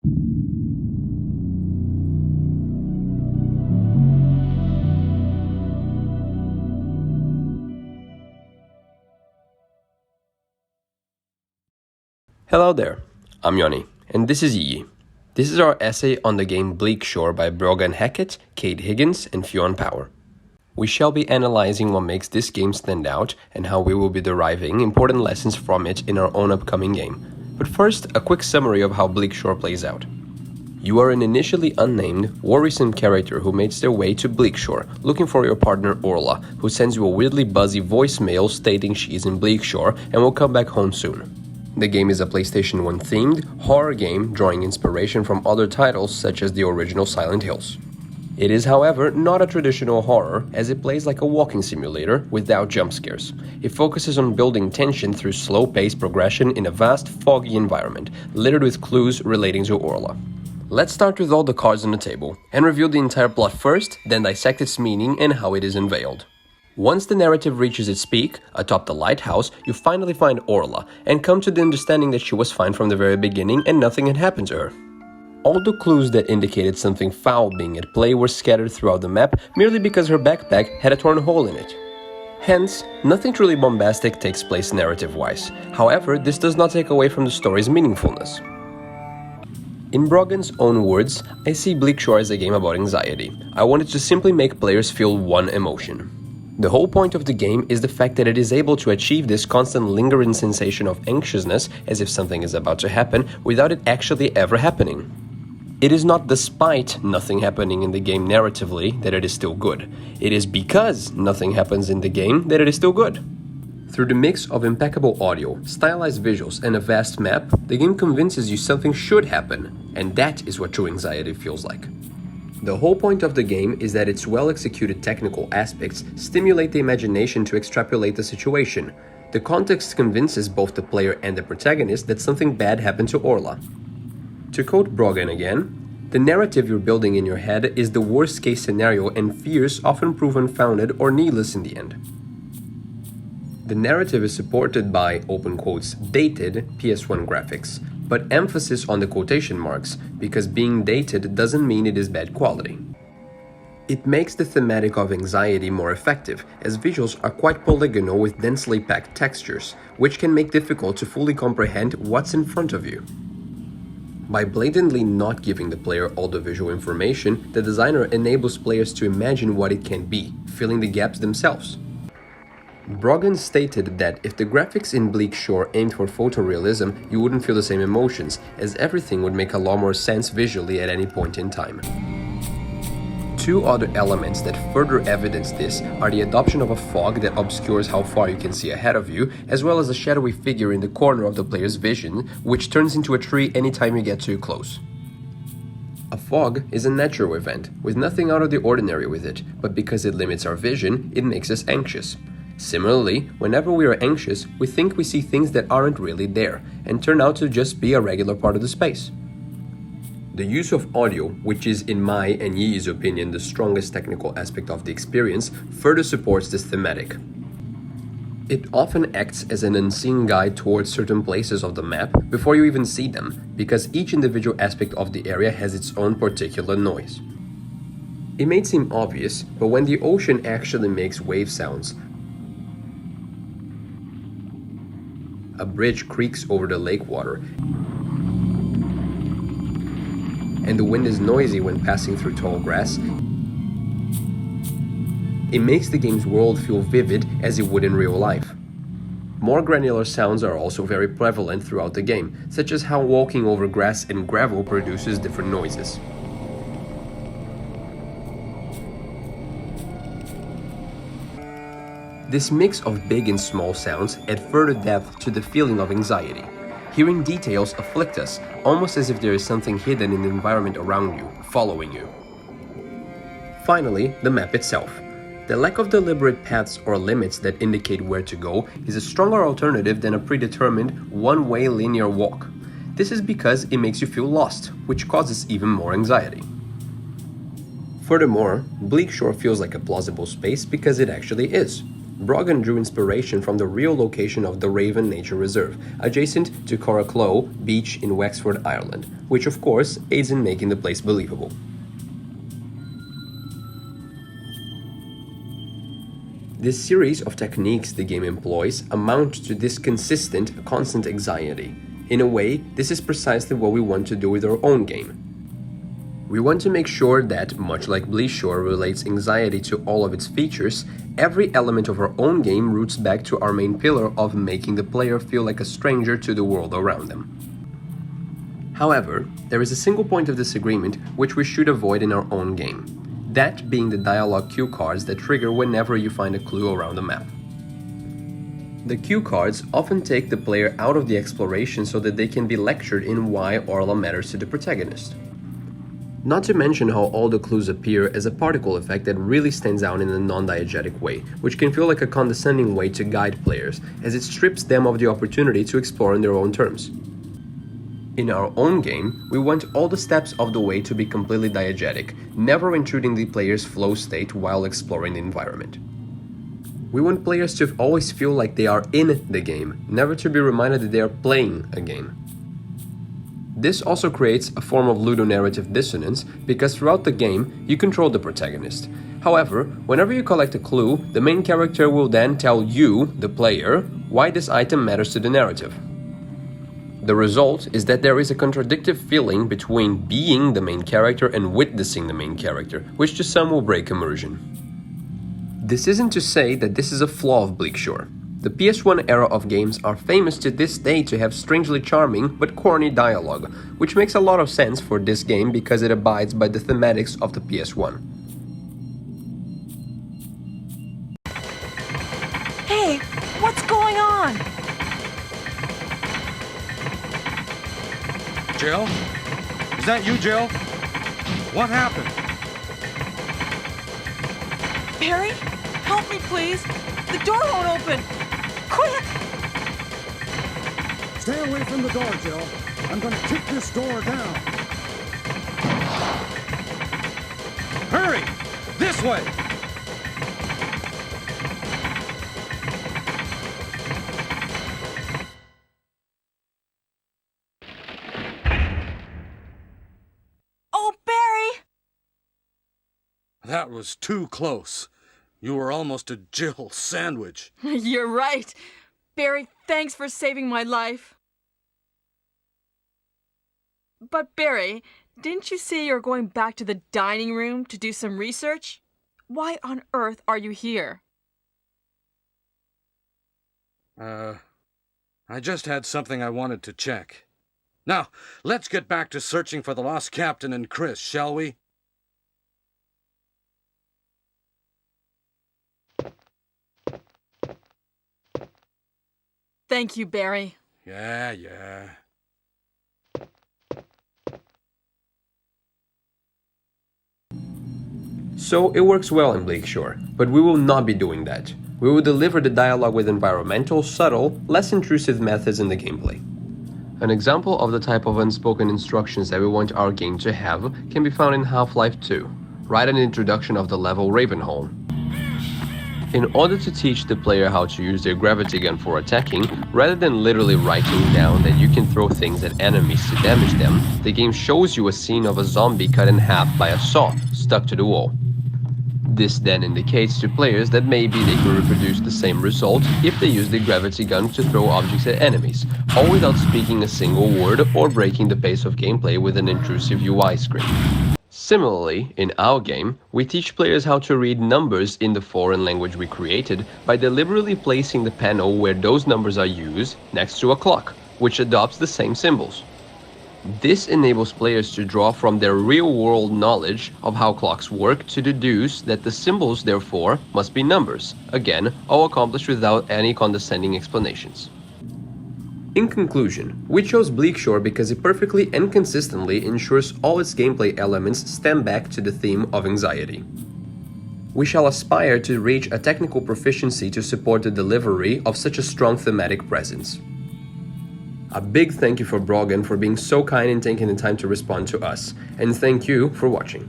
Hello there, I'm Ioni, and this is Yiyi. This is our essay on the game Bleakshore by Brogan Hackett, Kate Higgins, and Fionn Power. We shall be analyzing what makes this game stand out and how we will be deriving important lessons from it in our own upcoming game. But first, a quick summary of how Bleakshore plays out. You are an initially unnamed, worrisome character who makes their way to Bleakshore, looking for your partner Orla, who sends you a weirdly buzzy voicemail stating she is in Bleakshore and will come back home soon. The game is a PlayStation 1 themed horror game drawing inspiration from other titles such as the original Silent Hills. It is, however, not a traditional horror, as it plays like a walking simulator without jump scares. It focuses on building tension through slow-paced progression in a vast, foggy environment, littered with clues relating to Orla. Let's start with all the cards on the table, and review the entire plot first, then dissect its meaning and how it is unveiled. Once the narrative reaches its peak, atop the lighthouse, you finally find Orla, and come to the understanding that she was fine from the very beginning and nothing had happened to her. All the clues that indicated something foul being at play were scattered throughout the map merely because her backpack had a torn hole in it. Hence, nothing truly bombastic takes place narrative-wise. However, this does not take away from the story's meaningfulness. In Brogan's own words, I see Bleakshore as a game about anxiety. I wanted to simply make players feel one emotion. The whole point of the game is the fact that it is able to achieve this constant lingering sensation of anxiousness as if something is about to happen without it actually ever happening. It is not despite nothing happening in the game narratively that it is still good. It is because nothing happens in the game that it is still good. Through the mix of impeccable audio, stylized visuals, and a vast map, the game convinces you something should happen, and that is what true anxiety feels like. The whole point of the game is that its well-executed technical aspects stimulate the imagination to extrapolate the situation. The context convinces both the player and the protagonist that something bad happened to Orla. To quote Brogan again, the narrative you're building in your head is the worst-case scenario, and fears often prove unfounded or needless in the end. The narrative is supported by, open quotes, dated PS1 graphics, but emphasis on the quotation marks, because being dated doesn't mean it is bad quality. It makes the thematic of anxiety more effective, as visuals are quite polygonal with densely packed textures, which can make difficult to fully comprehend what's in front of you. By blatantly not giving the player all the visual information, the designer enables players to imagine what it can be, filling the gaps themselves. Brogan stated that if the graphics in Bleakshore aimed for photorealism, you wouldn't feel the same emotions, as everything would make a lot more sense visually at any point in time. Two other elements that further evidence this are the adoption of a fog that obscures how far you can see ahead of you, as well as a shadowy figure in the corner of the player's vision, which turns into a tree anytime you get too close. A fog is a natural event, with nothing out of the ordinary with it, but because it limits our vision, it makes us anxious. Similarly, whenever we are anxious, we think we see things that aren't really there, and turn out to just be a regular part of the space. The use of audio, which is in my and Yiyi's opinion the strongest technical aspect of the experience, further supports this thematic. It often acts as an unseen guide towards certain places of the map before you even see them, because each individual aspect of the area has its own particular noise. It may seem obvious, but when the ocean actually makes wave sounds, a bridge creaks over the lake water, and the wind is noisy when passing through tall grass, it makes the game's world feel vivid as it would in real life. More granular sounds are also very prevalent throughout the game, such as how walking over grass and gravel produces different noises. This mix of big and small sounds add further depth to the feeling of anxiety. Hearing details afflict us, almost as if there is something hidden in the environment around you, following you. Finally, the map itself. The lack of deliberate paths or limits that indicate where to go is a stronger alternative than a predetermined, one-way linear walk. This is because it makes you feel lost, which causes even more anxiety. Furthermore, Bleakshore feels like a plausible space because it actually is. Brogan drew inspiration from the real location of the Raven Nature Reserve, adjacent to Coraclough Beach in Wexford, Ireland, which of course aids in making the place believable. This series of techniques the game employs amount to this consistent, constant anxiety. In a way, this is precisely what we want to do with our own game. We want to make sure that, much like Bleakshore relates anxiety to all of its features, every element of our own game roots back to our main pillar of making the player feel like a stranger to the world around them. However, there is a single point of disagreement which we should avoid in our own game. That being the dialogue cue cards that trigger whenever you find a clue around the map. The cue cards often take the player out of the exploration so that they can be lectured in why Orla matters to the protagonist. Not to mention how all the clues appear as a particle effect that really stands out in a non-diegetic way, which can feel like a condescending way to guide players, as it strips them of the opportunity to explore on their own terms. In our own game, we want all the steps of the way to be completely diegetic, never intruding the player's flow state while exploring the environment. We want players to always feel like they are in the game, never to be reminded that they are playing a game. This also creates a form of ludonarrative dissonance because throughout the game, you control the protagonist. However, whenever you collect a clue, the main character will then tell you, the player, why this item matters to the narrative. The result is that there is a contradictive feeling between being the main character and witnessing the main character, which to some will break immersion. This isn't to say that this is a flaw of Bleakshore. The PS1 era of games are famous to this day to have strangely charming but corny dialogue, which makes a lot of sense for this game because it abides by the thematics of the PS1. Hey, what's going on? Jill? Is that you, Jill? What happened? Barry, help me please. The door won't open. Quick! Stay away from the door, Jill. I'm gonna kick this door down. Hurry! This way! Oh, Barry! That was too close. You were almost a Jill sandwich. You're right. Barry, thanks for saving my life. But Barry, didn't you say you're going back to the dining room to do some research? Why on earth are you here? I just had something I wanted to check. Now, let's get back to searching for the lost captain and Chris, shall we? Thank you, Barry. Yeah. So it works well in Bleakshore, but we will not be doing that. We will deliver the dialogue with environmental, subtle, less intrusive methods in the gameplay. An example of the type of unspoken instructions that we want our game to have can be found in Half-Life 2, right in the introduction of the level Ravenholm. In order to teach the player how to use their gravity gun for attacking, rather than literally writing down that you can throw things at enemies to damage them, the game shows you a scene of a zombie cut in half by a saw stuck to the wall. This then indicates to players that maybe they could reproduce the same result if they use the gravity gun to throw objects at enemies, all without speaking a single word or breaking the pace of gameplay with an intrusive UI screen. Similarly, in our game, we teach players how to read numbers in the foreign language we created by deliberately placing the panel where those numbers are used next to a clock, which adopts the same symbols. This enables players to draw from their real-world knowledge of how clocks work to deduce that the symbols, therefore, must be numbers, again, all accomplished without any condescending explanations. In conclusion, we chose Bleakshore because it perfectly and consistently ensures all its gameplay elements stem back to the theme of anxiety. We shall aspire to reach a technical proficiency to support the delivery of such a strong thematic presence. A big thank you for Brogan for being so kind and taking the time to respond to us, and thank you for watching.